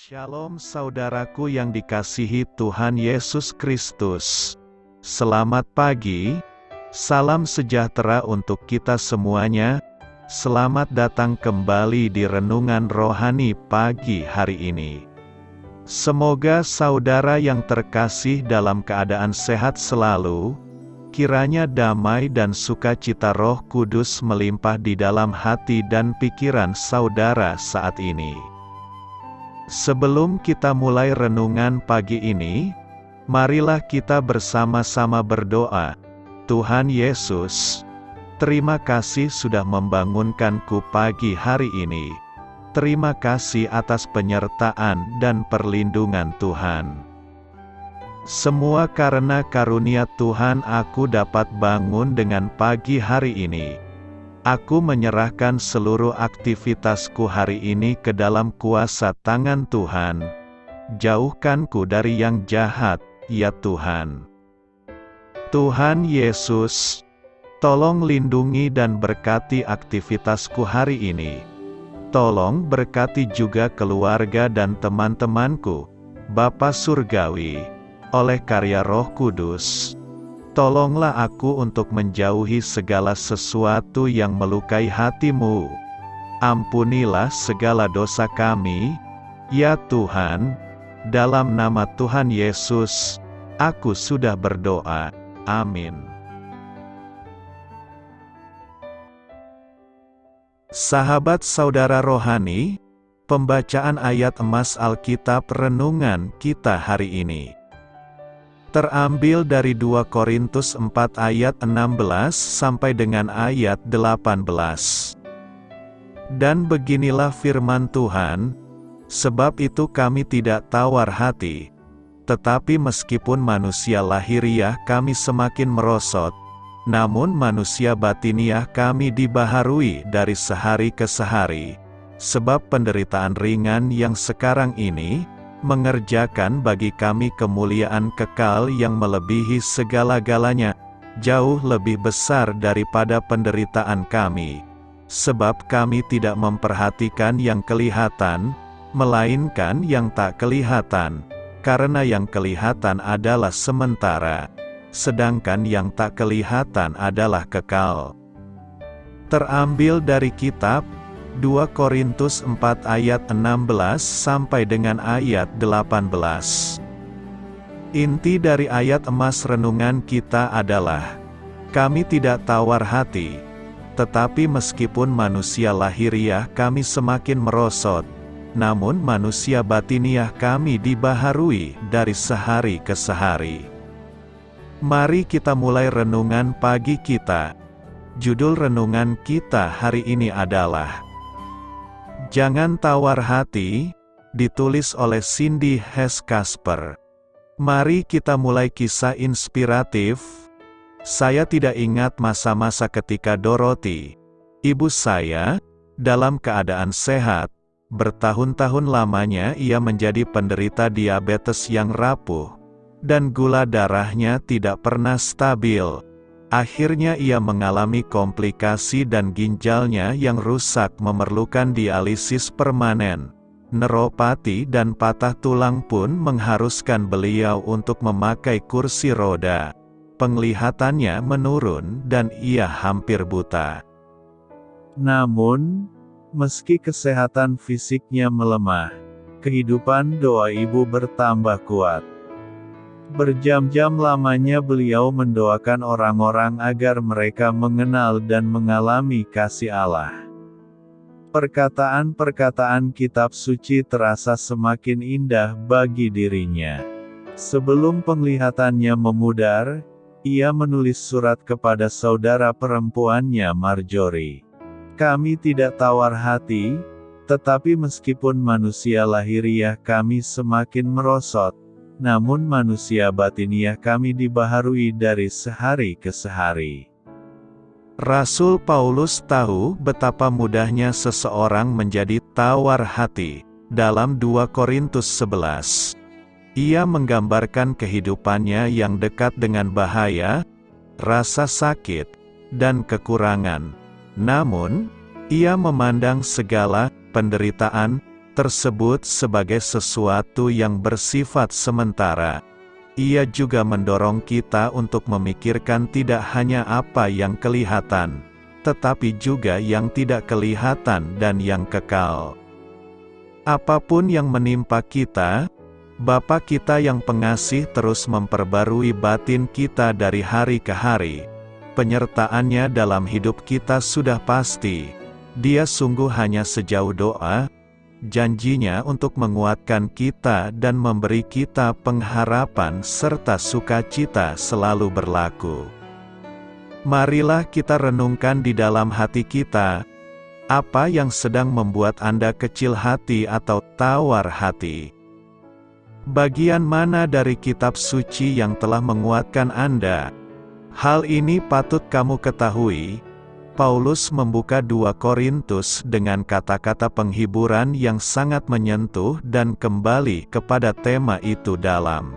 Shalom saudaraku yang dikasihi Tuhan Yesus Kristus. Selamat pagi, salam sejahtera untuk kita semuanya. Selamat datang kembali di Renungan Rohani pagi hari ini. Semoga saudara yang terkasih dalam keadaan sehat selalu. Kiranya damai dan sukacita Roh Kudus melimpah di dalam hati dan pikiran saudara saat ini. Sebelum kita mulai renungan pagi ini, marilah kita bersama-sama berdoa. Tuhan Yesus, terima kasih sudah membangunkanku pagi hari ini. Terima kasih atas penyertaan dan perlindungan Tuhan. Semua karena karunia Tuhan aku dapat bangun dengan pagi hari ini. Aku menyerahkan seluruh aktivitasku hari ini ke dalam kuasa tangan Tuhan. Jauhkanku dari yang jahat, ya Tuhan. Tuhan Yesus, tolong lindungi dan berkati aktivitasku hari ini. Tolong berkati juga keluarga dan teman-temanku, Bapa Surgawi, oleh karya Roh Kudus. Tolonglah aku untuk menjauhi segala sesuatu yang melukai hati-Mu. Ampunilah segala dosa kami, ya Tuhan. Dalam nama Tuhan Yesus, aku sudah berdoa. Amin. Sahabat saudara rohani, pembacaan ayat emas Alkitab renungan kita hari ini terambil dari 2 Korintus 4 ayat 16 sampai dengan ayat 18. Dan beginilah firman Tuhan, sebab itu kami tidak tawar hati, tetapi meskipun manusia lahiriah kami semakin merosot, namun manusia batiniah kami dibaharui dari sehari ke sehari, sebab penderitaan ringan yang sekarang ini, mengerjakan bagi kami kemuliaan kekal yang melebihi segala-galanya, jauh lebih besar daripada penderitaan kami. Sebab kami tidak memperhatikan yang kelihatan, melainkan yang tak kelihatan, karena yang kelihatan adalah sementara, sedangkan yang tak kelihatan adalah kekal. Terambil dari kitab 2 Korintus 4 ayat 16 sampai dengan ayat 18. Inti dari ayat emas renungan kita adalah, kami tidak tawar hati, tetapi meskipun manusia lahiriah kami semakin merosot, namun manusia batiniah kami dibaharui dari sehari ke sehari. Mari kita mulai renungan pagi kita. Judul renungan kita hari ini adalah Jangan Tawar Hati, ditulis oleh Cindy Hess Kasper. Mari kita mulai kisah inspiratif. Saya tidak ingat masa-masa ketika Dorothy, ibu saya, dalam keadaan sehat. Bertahun-tahun lamanya ia menjadi penderita diabetes yang rapuh, dan gula darahnya tidak pernah stabil. Akhirnya ia mengalami komplikasi dan ginjalnya yang rusak memerlukan dialisis permanen. Neuropati dan patah tulang pun mengharuskan beliau untuk memakai kursi roda. Penglihatannya menurun dan ia hampir buta. Namun, meski kesehatan fisiknya melemah, kehidupan doa ibu bertambah kuat. Berjam-jam lamanya beliau mendoakan orang-orang agar mereka mengenal dan mengalami kasih Allah. Perkataan-perkataan kitab suci terasa semakin indah bagi dirinya. Sebelum penglihatannya memudar, ia menulis surat kepada saudara perempuannya Marjorie. Kami tidak tawar hati, tetapi meskipun manusia lahiriah kami semakin merosot, namun manusia batiniah kami dibaharui dari sehari ke sehari. Rasul Paulus tahu betapa mudahnya seseorang menjadi tawar hati. Dalam 2 Korintus 11, ia menggambarkan kehidupannya yang dekat dengan bahaya, rasa sakit, dan kekurangan. Namun, ia memandang segala penderitaan, tersebut sebagai sesuatu yang bersifat sementara. Ia juga mendorong kita untuk memikirkan tidak hanya apa yang kelihatan, tetapi juga yang tidak kelihatan dan yang kekal. Apapun yang menimpa kita, Bapa kita yang pengasih terus memperbarui batin kita dari hari ke hari. Penyertaannya dalam hidup kita sudah pasti. Dia sungguh hanya sejauh doa. Janjinya untuk menguatkan kita dan memberi kita pengharapan serta sukacita selalu berlaku. Marilah kita renungkan di dalam hati kita, apa yang sedang membuat Anda kecil hati atau tawar hati? Bagian mana dari kitab suci yang telah menguatkan Anda? Hal ini patut kamu ketahui. Paulus membuka 2 Korintus dengan kata-kata penghiburan yang sangat menyentuh dan kembali kepada tema itu dalam.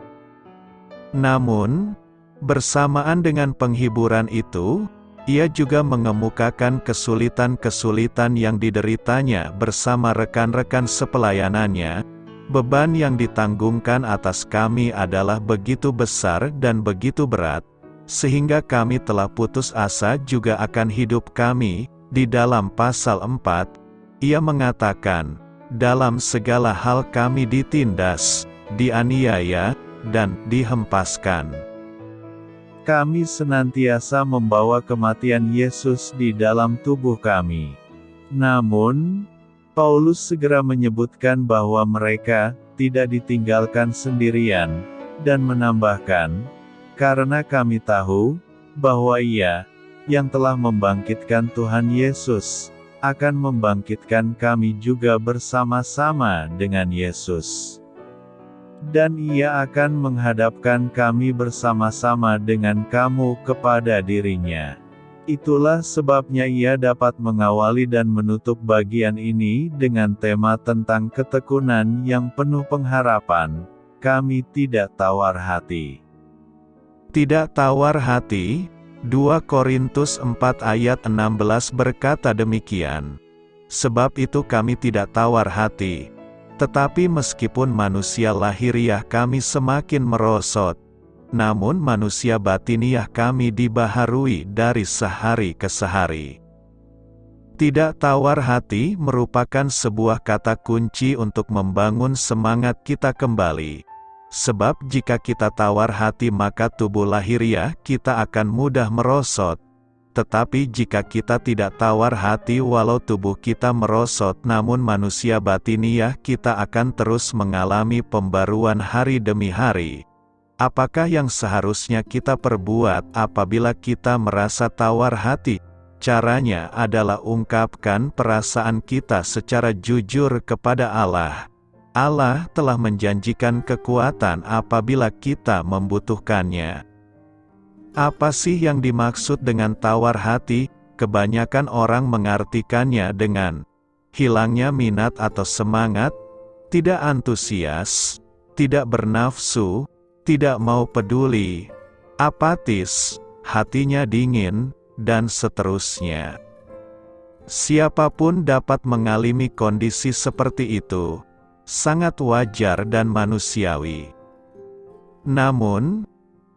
Namun, bersamaan dengan penghiburan itu, ia juga mengemukakan kesulitan-kesulitan yang dideritanya bersama rekan-rekan sepelayanannya. Beban yang ditanggungkan atas kami adalah begitu besar dan begitu berat, sehingga kami telah putus asa juga akan hidup kami. Di dalam pasal 4, ia mengatakan, dalam segala hal kami ditindas, dianiaya, dan dihempaskan. Kami senantiasa membawa kematian Yesus di dalam tubuh kami. Namun, Paulus segera menyebutkan bahwa mereka tidak ditinggalkan sendirian, dan menambahkan, karena kami tahu bahwa Ia yang telah membangkitkan Tuhan Yesus akan membangkitkan kami juga bersama-sama dengan Yesus. Dan Ia akan menghadapkan kami bersama-sama dengan kamu kepada dirinya. Itulah sebabnya ia dapat mengawali dan menutup bagian ini dengan tema tentang ketekunan yang penuh pengharapan. Kami tidak tawar hati. Tidak tawar hati, 2 Korintus 4 ayat 16 berkata demikian. Sebab itu kami tidak tawar hati. Tetapi meskipun manusia lahiriah kami semakin merosot, namun manusia batiniah kami dibaharui dari sehari ke sehari. Tidak tawar hati merupakan sebuah kata kunci untuk membangun semangat kita kembali. Sebab jika kita tawar hati maka tubuh lahiriah kita akan mudah merosot. Tetapi jika kita tidak tawar hati walau tubuh kita merosot namun manusia batiniah kita akan terus mengalami pembaruan hari demi hari. Apakah yang seharusnya kita perbuat apabila kita merasa tawar hati? Caranya adalah ungkapkan perasaan kita secara jujur kepada Allah. Allah telah menjanjikan kekuatan apabila kita membutuhkannya. Apa sih yang dimaksud dengan tawar hati? Kebanyakan orang mengartikannya dengan hilangnya minat atau semangat, tidak antusias, tidak bernafsu, tidak mau peduli, apatis, hatinya dingin, dan seterusnya. Siapapun dapat mengalami kondisi seperti itu, sangat wajar dan manusiawi. Namun,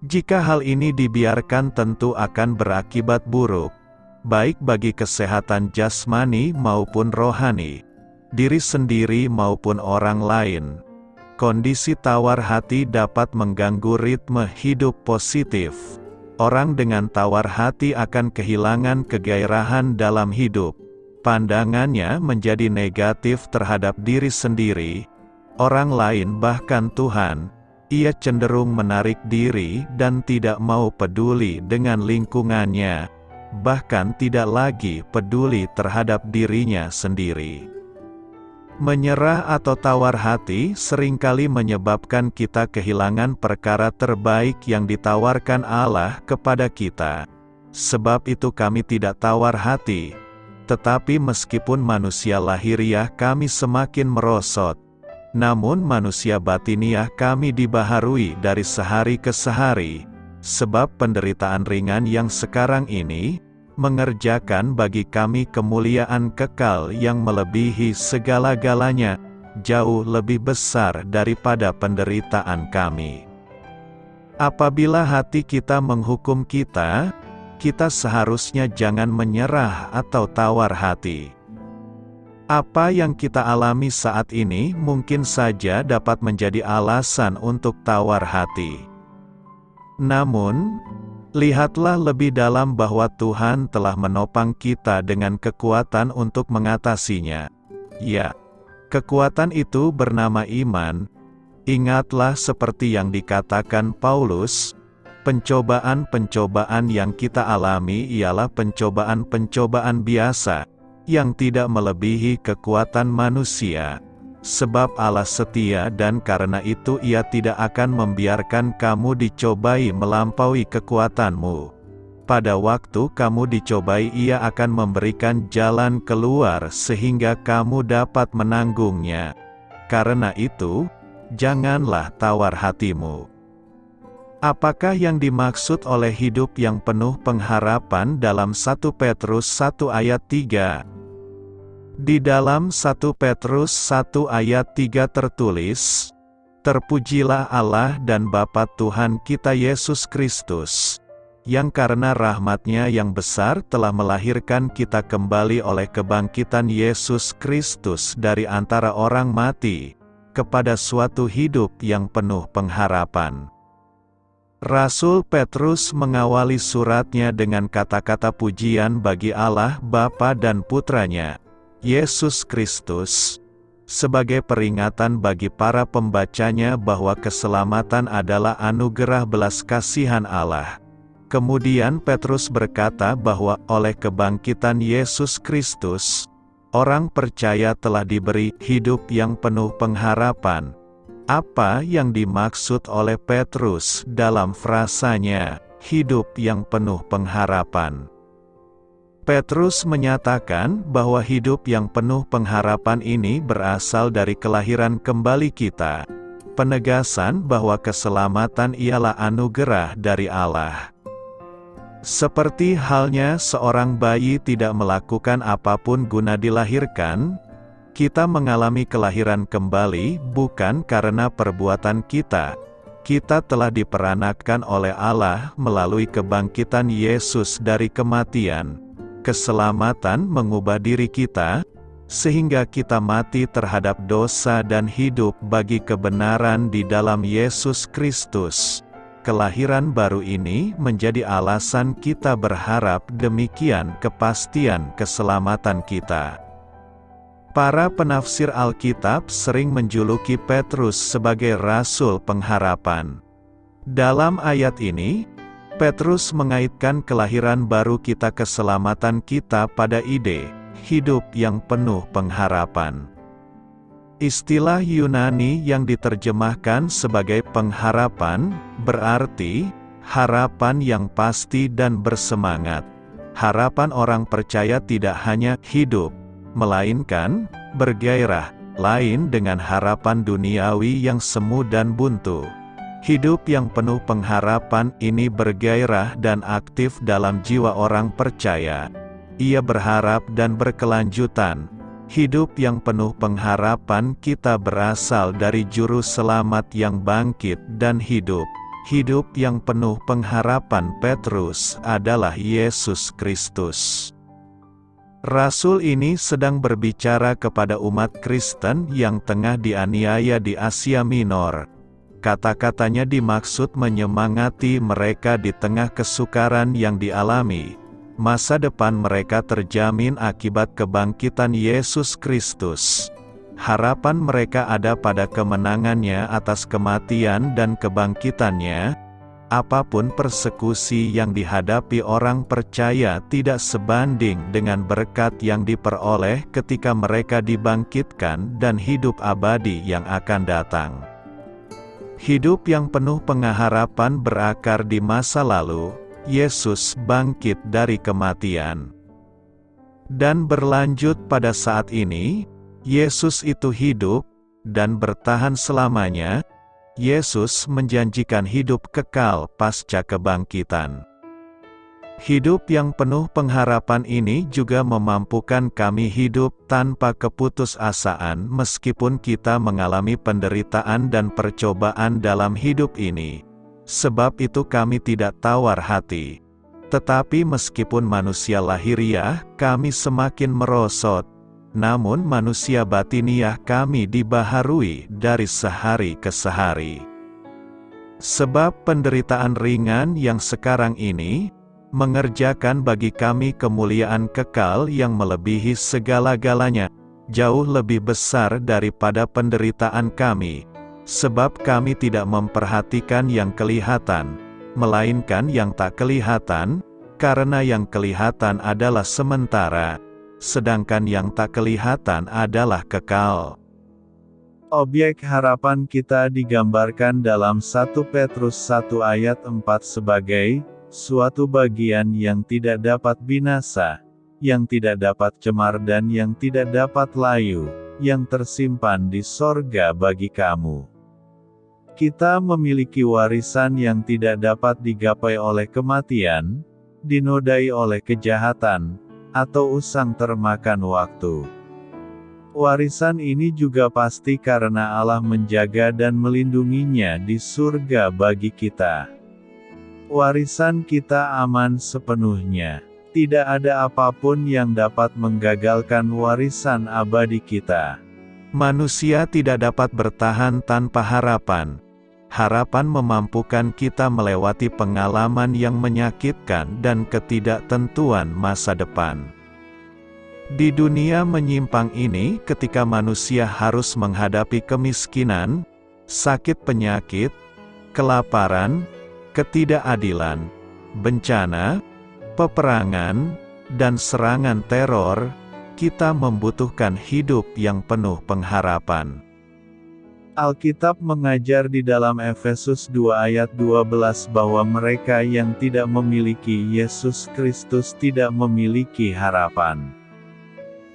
jika hal ini dibiarkan tentu akan berakibat buruk, baik bagi kesehatan jasmani maupun rohani, diri sendiri maupun orang lain. Kondisi tawar hati dapat mengganggu ritme hidup positif. Orang dengan tawar hati akan kehilangan kegairahan dalam hidup. Pandangannya menjadi negatif terhadap diri sendiri, orang lain bahkan Tuhan. Ia cenderung menarik diri dan tidak mau peduli dengan lingkungannya, bahkan tidak lagi peduli terhadap dirinya sendiri. Menyerah atau tawar hati seringkali menyebabkan kita kehilangan perkara terbaik yang ditawarkan Allah kepada kita. Sebab itu kami tidak tawar hati. Tetapi meskipun manusia lahiriah kami semakin merosot, namun manusia batiniah kami dibaharui dari sehari ke sehari. Sebab penderitaan ringan yang sekarang ini mengerjakan bagi kami kemuliaan kekal yang melebihi segala-galanya. jauh lebih besar daripada penderitaan kami. Apabila hati kita menghukum kita, kita seharusnya jangan menyerah atau tawar hati. Apa yang kita alami saat ini mungkin saja dapat menjadi alasan untuk tawar hati. Namun, lihatlah lebih dalam bahwa Tuhan telah menopang kita dengan kekuatan untuk mengatasinya. Ya, kekuatan itu bernama iman. Ingatlah seperti yang dikatakan Paulus, pencobaan-pencobaan yang kita alami ialah pencobaan-pencobaan biasa, yang tidak melebihi kekuatan manusia. Sebab Allah setia dan karena itu Ia tidak akan membiarkan kamu dicobai melampaui kekuatanmu. Pada waktu kamu dicobai Ia akan memberikan jalan keluar sehingga kamu dapat menanggungnya. Karena itu, janganlah tawar hatimu. Apakah yang dimaksud oleh hidup yang penuh pengharapan dalam 1 Petrus 1 ayat 3? Di dalam 1 Petrus 1 ayat 3 tertulis, "Terpujilah Allah dan Bapa Tuhan kita Yesus Kristus, yang karena rahmat-Nya yang besar telah melahirkan kita kembali oleh kebangkitan Yesus Kristus dari antara orang mati, kepada suatu hidup yang penuh pengharapan." Rasul Petrus mengawali suratnya dengan kata-kata pujian bagi Allah Bapa dan Putranya, Yesus Kristus, sebagai peringatan bagi para pembacanya bahwa keselamatan adalah anugerah belas kasihan Allah. Kemudian Petrus berkata bahwa oleh kebangkitan Yesus Kristus, orang percaya telah diberi hidup yang penuh pengharapan. Apa yang dimaksud oleh Petrus dalam frasanya, hidup yang penuh pengharapan? Petrus menyatakan bahwa hidup yang penuh pengharapan ini berasal dari kelahiran kembali kita, penegasan bahwa keselamatan ialah anugerah dari Allah. Seperti halnya seorang bayi tidak melakukan apapun guna dilahirkan, kita mengalami kelahiran kembali bukan karena perbuatan kita. Kita telah diperanakkan oleh Allah melalui kebangkitan Yesus dari kematian. Keselamatan mengubah diri kita, sehingga kita mati terhadap dosa dan hidup bagi kebenaran di dalam Yesus Kristus. Kelahiran baru ini menjadi alasan kita berharap demikian kepastian keselamatan kita. Para penafsir Alkitab sering menjuluki Petrus sebagai rasul pengharapan. Dalam ayat ini, Petrus mengaitkan kelahiran baru kita keselamatan kita pada ide hidup yang penuh pengharapan. Istilah Yunani yang diterjemahkan sebagai pengharapan, berarti harapan yang pasti dan bersemangat. Harapan orang percaya tidak hanya hidup, melainkan bergairah, lain dengan harapan duniawi yang semu dan buntu. Hidup yang penuh pengharapan ini bergairah dan aktif dalam jiwa orang percaya. Ia berharap dan berkelanjutan. Hidup yang penuh pengharapan kita berasal dari Juru Selamat yang bangkit dan hidup. Hidup yang penuh pengharapan Petrus adalah Yesus Kristus. Rasul ini sedang berbicara kepada umat Kristen yang tengah dianiaya di Asia Minor. Kata-katanya dimaksud menyemangati mereka di tengah kesukaran yang dialami. Masa depan mereka terjamin akibat kebangkitan Yesus Kristus. Harapan mereka ada pada kemenangannya atas kematian dan kebangkitannya. Apapun persekusi yang dihadapi orang percaya tidak sebanding dengan berkat yang diperoleh ketika mereka dibangkitkan dan hidup abadi yang akan datang. Hidup yang penuh pengharapan berakar di masa lalu. Yesus bangkit dari kematian. Dan berlanjut pada saat ini, Yesus itu hidup, dan bertahan selamanya. Yesus menjanjikan hidup kekal pasca kebangkitan. Hidup yang penuh pengharapan ini juga memampukan kami hidup tanpa keputusasaan meskipun kita mengalami penderitaan dan percobaan dalam hidup ini. Sebab itu kami tidak tawar hati. Tetapi meskipun manusia lahiriah kami semakin merosot, namun manusia batiniah kami dibaharui dari sehari ke sehari. Sebab penderitaan ringan yang sekarang ini mengerjakan bagi kami kemuliaan kekal yang melebihi segala-galanya, jauh lebih besar daripada penderitaan kami, sebab kami tidak memperhatikan yang kelihatan, melainkan yang tak kelihatan, karena yang kelihatan adalah sementara, sedangkan yang tak kelihatan adalah kekal. Objek harapan kita digambarkan dalam 1 Petrus 1 ayat 4 sebagai suatu bagian yang tidak dapat binasa, yang tidak dapat cemar dan yang tidak dapat layu, yang tersimpan di sorga bagi kamu. Kita memiliki warisan yang tidak dapat digapai oleh kematian, dinodai oleh kejahatan, atau usang termakan waktu. Warisan ini juga pasti karena Allah menjaga dan melindunginya di surga bagi kita. Warisan kita aman sepenuhnya. Tidak ada apapun yang dapat menggagalkan warisan abadi kita. Manusia tidak dapat bertahan tanpa harapan. Harapan memampukan kita melewati pengalaman yang menyakitkan dan ketidaktentuan masa depan. Di dunia menyimpang ini, ketika manusia harus menghadapi kemiskinan, sakit penyakit, kelaparan, ketidakadilan, bencana, peperangan, dan serangan teror, kita membutuhkan hidup yang penuh pengharapan. Alkitab mengajar di dalam Efesus 2 ayat 12 bahwa mereka yang tidak memiliki Yesus Kristus tidak memiliki harapan.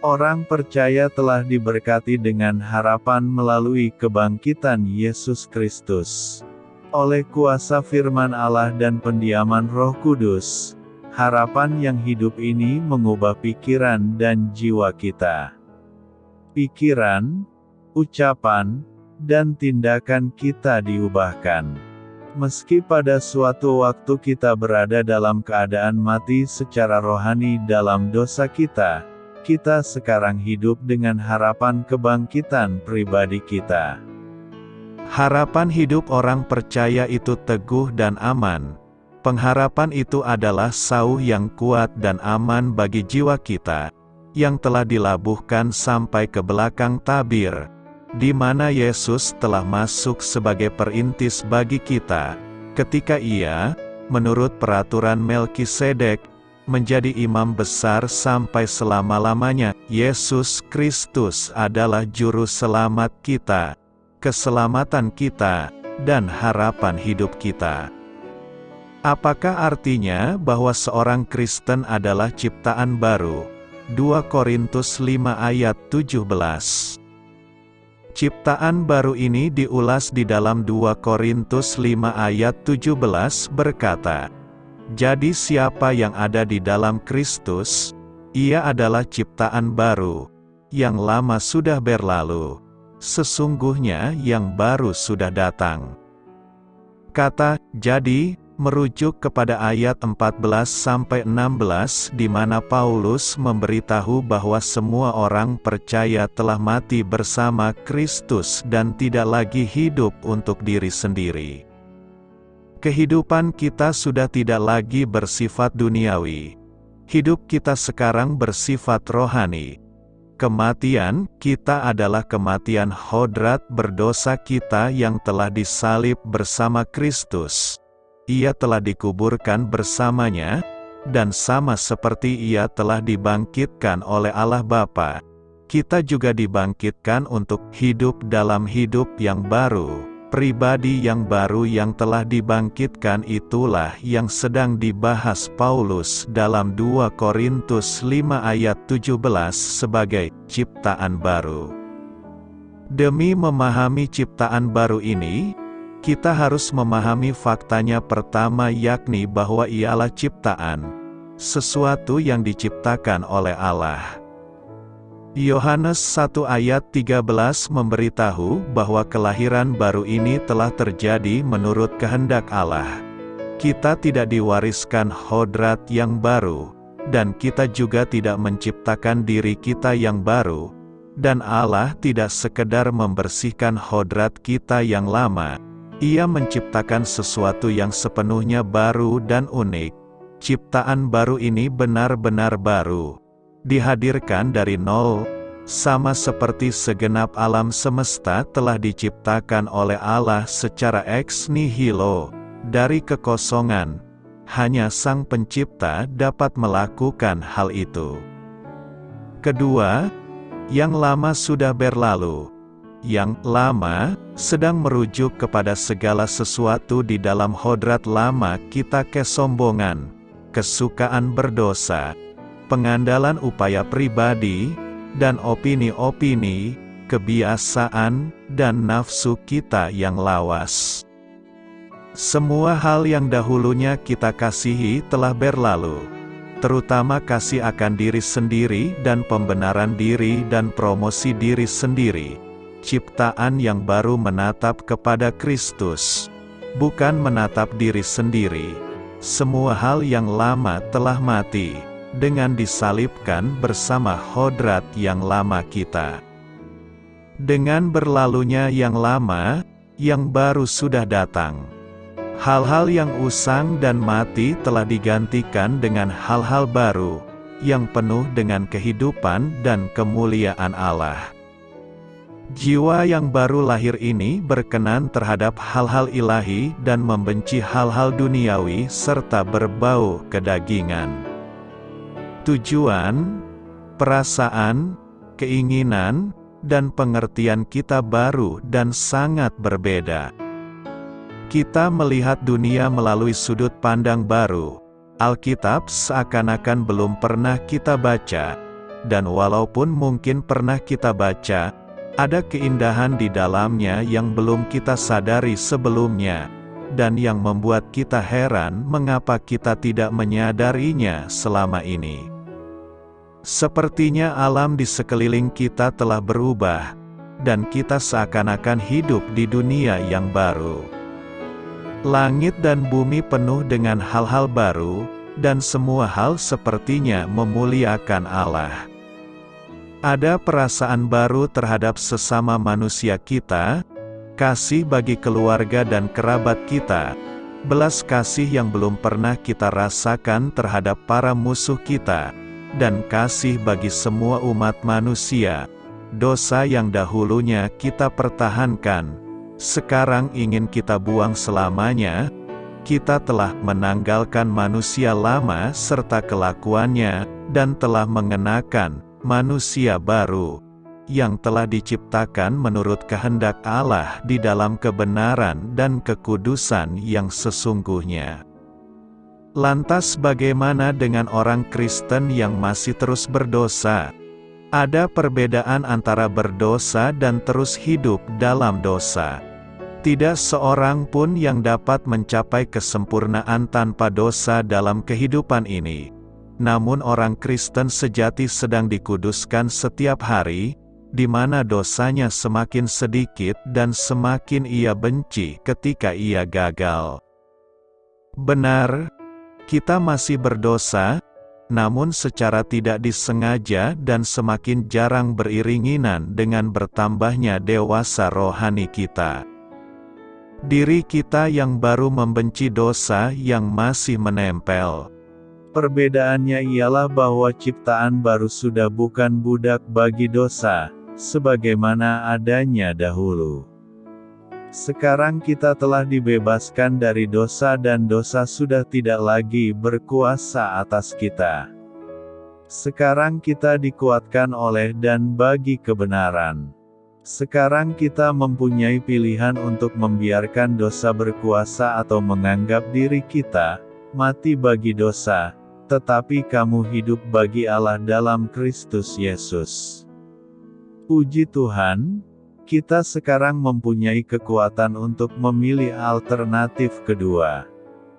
Orang percaya telah diberkati dengan harapan melalui kebangkitan Yesus Kristus. Oleh kuasa firman Allah dan pendiaman Roh Kudus, harapan yang hidup ini mengubah pikiran dan jiwa kita. Pikiran, ucapan, dan tindakan kita diubahkan. Meski pada suatu waktu kita berada dalam keadaan mati secara rohani dalam dosa kita sekarang hidup dengan harapan kebangkitan pribadi kita. Harapan hidup orang percaya itu teguh dan aman. Pengharapan itu adalah sauh yang kuat dan aman bagi jiwa kita, yang telah dilabuhkan sampai ke belakang tabir, di mana Yesus telah masuk sebagai perintis bagi kita, ketika Ia, menurut peraturan Melkisedek, menjadi imam besar sampai selama-lamanya. Yesus Kristus adalah juru selamat kita, keselamatan kita, dan harapan hidup kita. Apakah artinya bahwa seorang Kristen adalah ciptaan baru? 2 Korintus 5 ayat 17. Ciptaan baru ini diulas di dalam 2 Korintus 5 ayat 17 berkata, "Jadi siapa yang ada di dalam Kristus, ia adalah ciptaan baru, yang lama sudah berlalu, sesungguhnya yang baru sudah datang." Kata "jadi" merujuk kepada ayat 14-16 di mana Paulus memberitahu bahwa semua orang percaya telah mati bersama Kristus dan tidak lagi hidup untuk diri sendiri. Kehidupan kita sudah tidak lagi bersifat duniawi. Hidup kita sekarang bersifat rohani. Kematian kita adalah kematian hodrat berdosa kita yang telah disalib bersama Kristus. Ia telah dikuburkan bersamanya, dan sama seperti Ia telah dibangkitkan oleh Allah Bapa, kita juga dibangkitkan untuk hidup dalam hidup yang baru. Pribadi yang baru yang telah dibangkitkan itulah yang sedang dibahas Paulus dalam 2 Korintus 5 ayat 17 sebagai ciptaan baru. Demi memahami ciptaan baru ini, kita harus memahami faktanya pertama, yakni bahwa ialah ciptaan, sesuatu yang diciptakan oleh Allah. Yohanes 1 ayat 13 memberitahu bahwa kelahiran baru ini telah terjadi menurut kehendak Allah. Kita tidak diwariskan hodrat yang baru, dan kita juga tidak menciptakan diri kita yang baru, dan Allah tidak sekedar membersihkan hodrat kita yang lama. Ia menciptakan sesuatu yang sepenuhnya baru dan unik. Ciptaan baru ini benar-benar baru, dihadirkan dari nol, sama seperti segenap alam semesta telah diciptakan oleh Allah secara ex nihilo, dari kekosongan. Hanya Sang Pencipta dapat melakukan hal itu. Kedua, yang lama sudah berlalu. Yang lama sedang merujuk kepada segala sesuatu di dalam hodrat lama kita: kesombongan, kesukaan berdosa, pengandalan upaya pribadi, dan opini-opini, kebiasaan, dan nafsu kita yang lawas. Semua hal yang dahulunya kita kasihi telah berlalu, terutama kasih akan diri sendiri dan pembenaran diri dan promosi diri sendiri. Ciptaan yang baru menatap kepada Kristus, bukan menatap diri sendiri. Semua hal yang lama telah mati, dengan disalibkan bersama hodrat yang lama kita. Dengan berlalunya yang lama, yang baru sudah datang. Hal-hal yang usang dan mati telah digantikan dengan hal-hal baru, yang penuh dengan kehidupan dan kemuliaan Allah. Jiwa yang baru lahir ini berkenan terhadap hal-hal ilahi dan membenci hal-hal duniawi serta berbau kedagingan. Tujuan, perasaan, keinginan, dan pengertian kita baru dan sangat berbeda. Kita melihat dunia melalui sudut pandang baru. Alkitab seakan-akan belum pernah kita baca, dan walaupun mungkin pernah kita baca, ada keindahan di dalamnya yang belum kita sadari sebelumnya, dan yang membuat kita heran mengapa kita tidak menyadarinya selama ini. Sepertinya alam di sekeliling kita telah berubah, dan kita seakan-akan hidup di dunia yang baru. Langit dan bumi penuh dengan hal-hal baru, dan semua hal sepertinya memuliakan Allah. Ada perasaan baru terhadap sesama manusia kita, kasih bagi keluarga dan kerabat kita, belas kasih yang belum pernah kita rasakan terhadap para musuh kita, dan kasih bagi semua umat manusia. Dosa yang dahulunya kita pertahankan, sekarang ingin kita buang selamanya. Kita telah menanggalkan manusia lama serta kelakuannya, dan telah mengenakan manusia baru, yang telah diciptakan menurut kehendak Allah di dalam kebenaran dan kekudusan yang sesungguhnya. Lantas bagaimana dengan orang Kristen yang masih terus berdosa? Ada perbedaan antara berdosa dan terus hidup dalam dosa. Tidak seorang pun yang dapat mencapai kesempurnaan tanpa dosa dalam kehidupan ini. Namun orang Kristen sejati sedang dikuduskan setiap hari, di mana dosanya semakin sedikit dan semakin ia benci ketika ia gagal. Benar, kita masih berdosa, namun secara tidak disengaja dan semakin jarang beriringinan dengan bertambahnya dewasa rohani kita. Diri kita yang baru membenci dosa yang masih menempel. Perbedaannya ialah bahwa ciptaan baru sudah bukan budak bagi dosa, sebagaimana adanya dahulu. Sekarang kita telah dibebaskan dari dosa dan dosa sudah tidak lagi berkuasa atas kita. Sekarang kita dikuatkan oleh dan bagi kebenaran. Sekarang kita mempunyai pilihan untuk membiarkan dosa berkuasa atau menganggap diri kita mati bagi dosa, tetapi kamu hidup bagi Allah dalam Kristus Yesus. Puji Tuhan, kita sekarang mempunyai kekuatan untuk memilih alternatif kedua.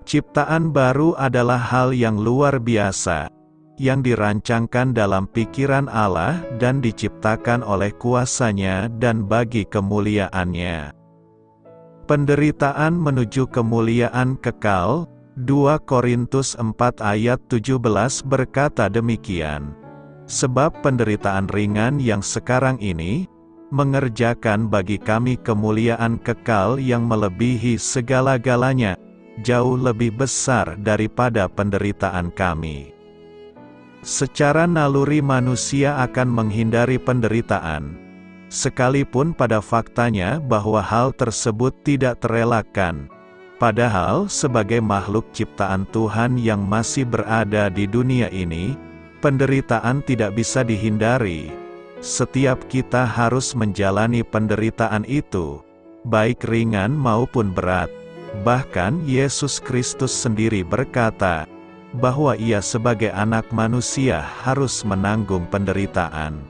Ciptaan baru adalah hal yang luar biasa, yang dirancangkan dalam pikiran Allah dan diciptakan oleh kuasa-Nya dan bagi kemuliaan-Nya. Penderitaan menuju kemuliaan kekal, 2 Korintus 4 ayat 17 berkata demikian. Sebab penderitaan ringan yang sekarang ini, mengerjakan bagi kami kemuliaan kekal yang melebihi segala-galanya, jauh lebih besar daripada penderitaan kami. Secara naluri manusia akan menghindari penderitaan, sekalipun pada faktanya bahwa hal tersebut tidak terelakkan. Padahal sebagai makhluk ciptaan Tuhan yang masih berada di dunia ini, penderitaan tidak bisa dihindari. Setiap kita harus menjalani penderitaan itu, baik ringan maupun berat. Bahkan Yesus Kristus sendiri berkata, bahwa Ia sebagai anak manusia harus menanggung penderitaan.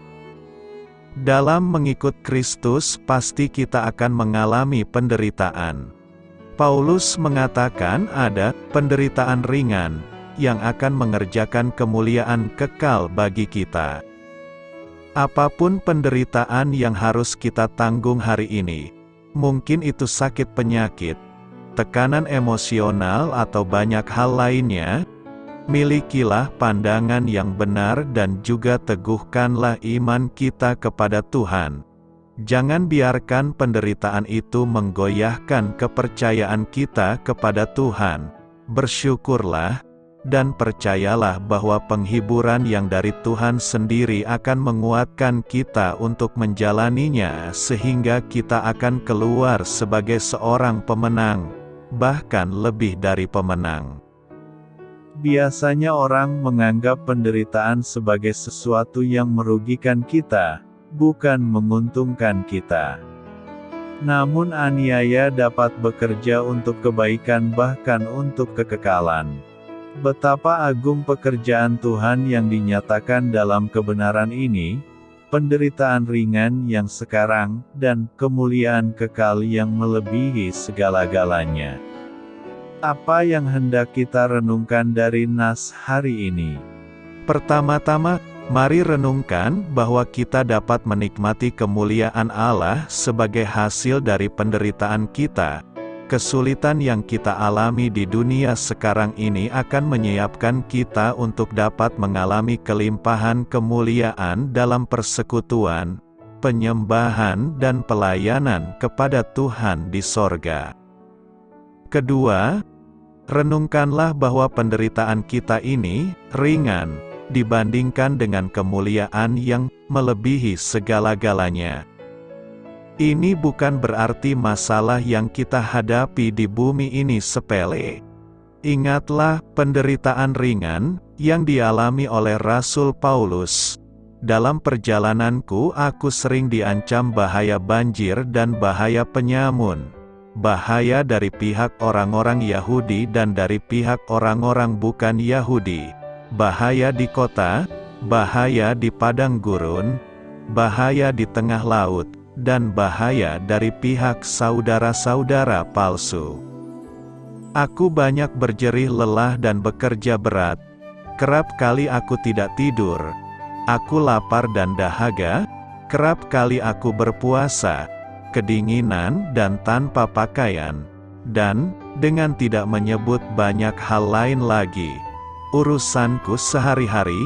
Dalam mengikut Kristus pasti kita akan mengalami penderitaan. Paulus mengatakan ada penderitaan ringan, yang akan mengerjakan kemuliaan kekal bagi kita. Apapun penderitaan yang harus kita tanggung hari ini, mungkin itu sakit penyakit, tekanan emosional atau banyak hal lainnya, milikilah pandangan yang benar dan juga teguhkanlah iman kita kepada Tuhan. Jangan biarkan penderitaan itu menggoyahkan kepercayaan kita kepada Tuhan. Bersyukurlah, dan percayalah bahwa penghiburan yang dari Tuhan sendiri akan menguatkan kita untuk menjalaninya sehingga kita akan keluar sebagai seorang pemenang, bahkan lebih dari pemenang. Biasanya orang menganggap penderitaan sebagai sesuatu yang merugikan kita, bukan menguntungkan kita. Namun aniaya dapat bekerja untuk kebaikan bahkan untuk kekekalan. Betapa agung pekerjaan Tuhan yang dinyatakan dalam kebenaran ini, penderitaan ringan yang sekarang, dan kemuliaan kekal yang melebihi segala-galanya. Apa yang hendak kita renungkan dari nas hari ini? Pertama-tama, mari renungkan bahwa kita dapat menikmati kemuliaan Allah sebagai hasil dari penderitaan kita. Kesulitan yang kita alami di dunia sekarang ini akan menyiapkan kita untuk dapat mengalami kelimpahan kemuliaan dalam persekutuan, penyembahan dan pelayanan kepada Tuhan di sorga. Kedua, renungkanlah bahwa penderitaan kita ini ringan dibandingkan dengan kemuliaan yang melebihi segala-galanya. Ini bukan berarti masalah yang kita hadapi di bumi ini sepele. Ingatlah penderitaan ringan yang dialami oleh Rasul Paulus. Dalam perjalananku aku sering diancam bahaya banjir dan bahaya penyamun. Bahaya dari pihak orang-orang Yahudi dan dari pihak orang-orang bukan Yahudi. Bahaya di kota, bahaya di padang gurun, bahaya di tengah laut, dan bahaya dari pihak saudara-saudara palsu. Aku banyak berjerih lelah dan bekerja berat. Kerap kali aku tidak tidur. Aku lapar dan dahaga. Kerap kali aku berpuasa, kedinginan dan tanpa pakaian. Dan, dengan tidak menyebut banyak hal lain lagi, urusanku sehari-hari,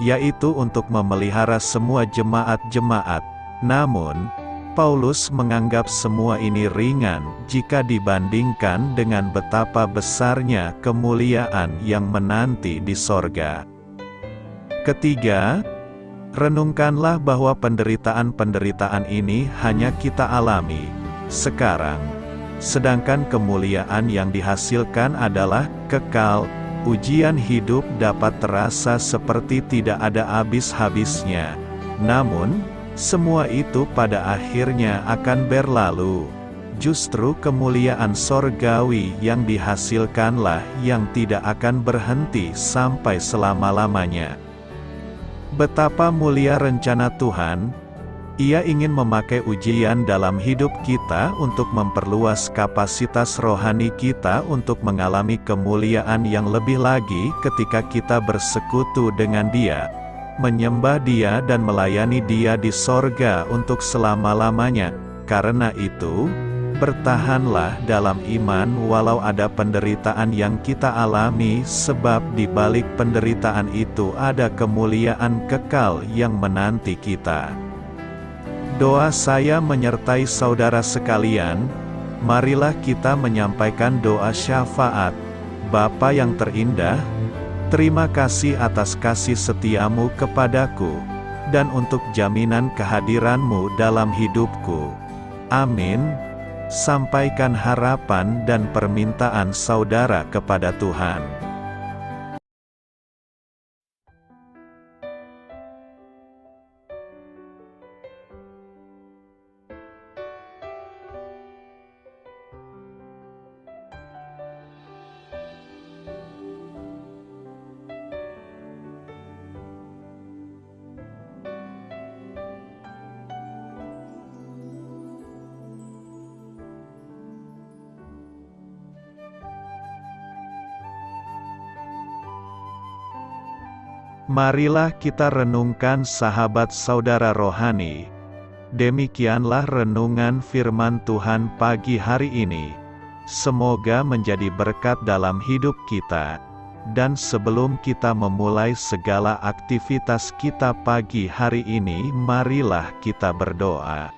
yaitu untuk memelihara semua jemaat-jemaat. Namun, Paulus menganggap semua ini ringan jika dibandingkan dengan betapa besarnya kemuliaan yang menanti di sorga. Ketiga, renungkanlah bahwa penderitaan-penderitaan ini hanya kita alami sekarang, sedangkan kemuliaan yang dihasilkan adalah kekal. Ujian hidup dapat terasa seperti tidak ada habis-habisnya. Namun, semua itu pada akhirnya akan berlalu. Justru kemuliaan sorgawi yang dihasilkanlah yang tidak akan berhenti sampai selama-lamanya. Betapa mulia rencana Tuhan, Ia ingin memakai ujian dalam hidup kita untuk memperluas kapasitas rohani kita untuk mengalami kemuliaan yang lebih lagi ketika kita bersekutu dengan Dia, menyembah Dia dan melayani Dia di sorga untuk selama-lamanya. Karena itu, bertahanlah dalam iman walau ada penderitaan yang kita alami, sebab di balik penderitaan itu ada kemuliaan kekal yang menanti kita. Doa saya menyertai saudara sekalian. Marilah kita menyampaikan doa syafaat. Bapa yang terindah, terima kasih atas kasih setiamu kepadaku, dan untuk jaminan kehadiranmu dalam hidupku. Amin. Sampaikan harapan dan permintaan saudara kepada Tuhan. Marilah kita renungkan sahabat saudara rohani. Demikianlah renungan firman Tuhan pagi hari ini. Semoga menjadi berkat dalam hidup kita. Dan sebelum kita memulai segala aktivitas kita pagi hari ini, marilah kita berdoa.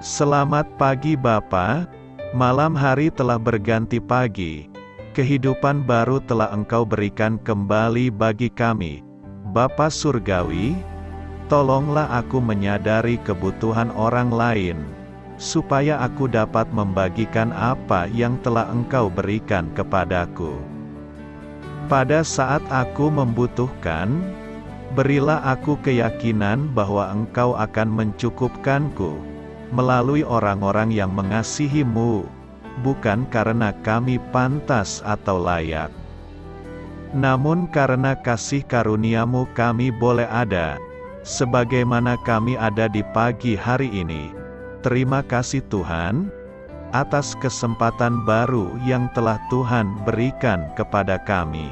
Selamat pagi Bapa, malam hari telah berganti pagi. Kehidupan baru telah Engkau berikan kembali bagi kami. Bapa Surgawi, tolonglah aku menyadari kebutuhan orang lain, supaya aku dapat membagikan apa yang telah Engkau berikan kepadaku. Pada saat aku membutuhkan, berilah aku keyakinan bahwa Engkau akan mencukupkanku, melalui orang-orang yang mengasihi-Mu, bukan karena kami pantas atau layak, namun karena kasih karunia-Mu kami boleh ada, sebagaimana kami ada di pagi hari ini. Terima kasih Tuhan, atas kesempatan baru yang telah Tuhan berikan kepada kami,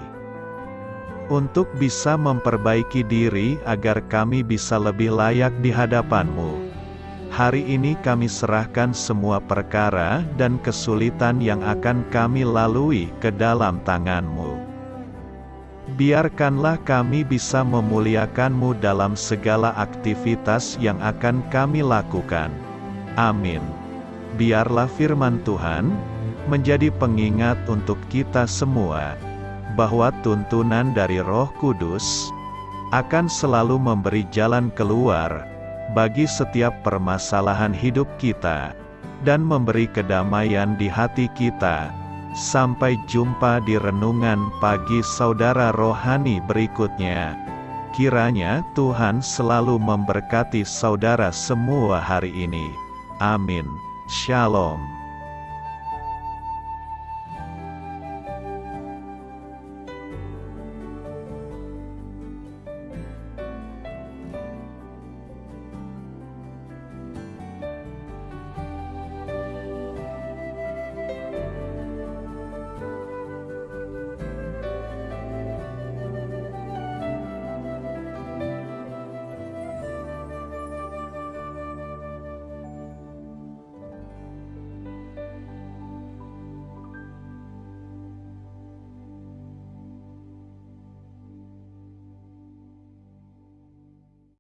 untuk bisa memperbaiki diri agar kami bisa lebih layak di hadapan-Mu. Hari ini kami serahkan semua perkara dan kesulitan yang akan kami lalui ke dalam tangan-Mu. Biarkanlah kami bisa memuliakan-Mu dalam segala aktivitas yang akan kami lakukan. Amin. Biarlah firman Tuhan menjadi pengingat untuk kita semua, bahwa tuntunan dari Roh Kudus akan selalu memberi jalan keluar bagi setiap permasalahan hidup kita, dan memberi kedamaian di hati kita. Sampai jumpa di renungan pagi saudara rohani berikutnya. Kiranya Tuhan selalu memberkati saudara semua hari ini. Amin. Shalom.